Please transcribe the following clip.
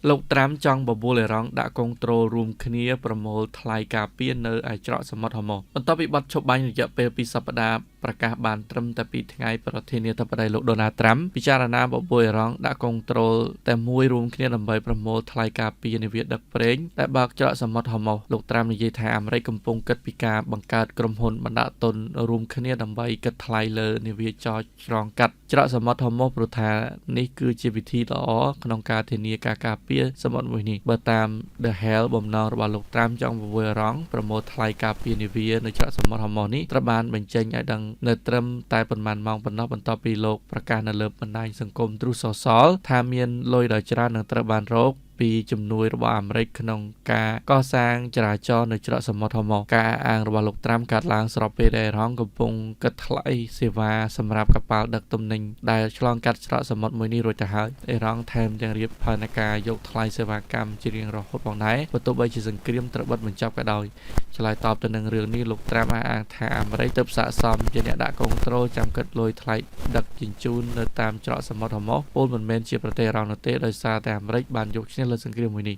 លោកត្រាំចង់បបួលអេរ៉ង់ដាក់កុងត្រូលរួមគ្នាប្រមូលថ្លៃការពារនៅឯច្រកសមុទ្រហូម៉ូបន្ទាប់ពីបទឈប់បាញ់រយៈពេល2សប្តាហ៍ប្រកាសបានត្រឹមតែ2ថ្ងៃប្រធានាធិបតីលោកដូណាល់ត្រាំពិចារណាបបួលអេរ៉ង់ដាក់កុងត្រូលតែមួយរួមគ្នាដើម្បីប្រមូលថ្លៃការពារនាវាដឹកប្រេងដែលបើកច្រកសមុទ្រហូម៉ូលោកត្រាំនិយាយថាអាមេរិកកំពុងគិតពីការបង្កើតក្រុមហ៊ុនបណ្ដាក់ទុនរួមគ្នាដើម្បីគិតថ្លៃលើនាវាចរឆ្លងកាត់ច្រកសមុទ្រហូម៉ូព្រោះថានេះគឺជាវិធីល្អក្នុងការធានាការការពារសមុទ្រមួយនេះបើតាម The Hell បំណងរបស់លោកត្រាំចង់បបួលអេរ៉ង់ប្រមូលថ្លៃការពារនាវានៅច្រកសមុទ្រហូម៉ូនេះត្រូវបានបញ្ចេញឲ្យដឹងនៅត្រឹមតែប៉ុន្មានម៉ោងប៉ុណ្ណោះបន្ទាប់ពីលោកប្រកាសនៅលើបណ្ដាញសង្គម Truth Social ថាមានលុយដ៏ច្រើននឹងត្រូវបានរកពីជំនួយរបស់អាមេរិកក្នុងការកសាងចរាចរណ៍នៅច្រកសមុទ្រហូម៉ូការអាងរបស់លោកត្រាំកាត់ឡើងស្របពេលដែលអេរ៉ង់កំពុងគិតថ្លៃសេវាសម្រាប់កប៉ាល់ដឹកទំនិញដែលឆ្លងកាត់ច្រកសមុទ្រមួយនេះរួចទៅហើយអេរ៉ង់ថែមទាំងរៀបផែនការយកថ្លៃសេវាកម្មជារៀងរហូតផងដែរបើទោះបីជាសង្គ្រាមត្រូវបិទបញ្ចប់ក៏ដោយឆ្លើយតបទៅនឹងរឿងនេះលោកត្រាំអាងថាអាមេរិកទើបស័ក្តិសមជាអ្នកដាក់កុងត្រូលចាំគិតលុយថ្លៃដឹកជញ្ជូននៅតាមច្រកសមុទ្រហូម៉ូពលមិនមែនជាប្រទេសអេរ៉ង់នោះទេដោយសារតែអាមេរិកបានយកឈ្នះលើសង្គ្រាមមួយនេះ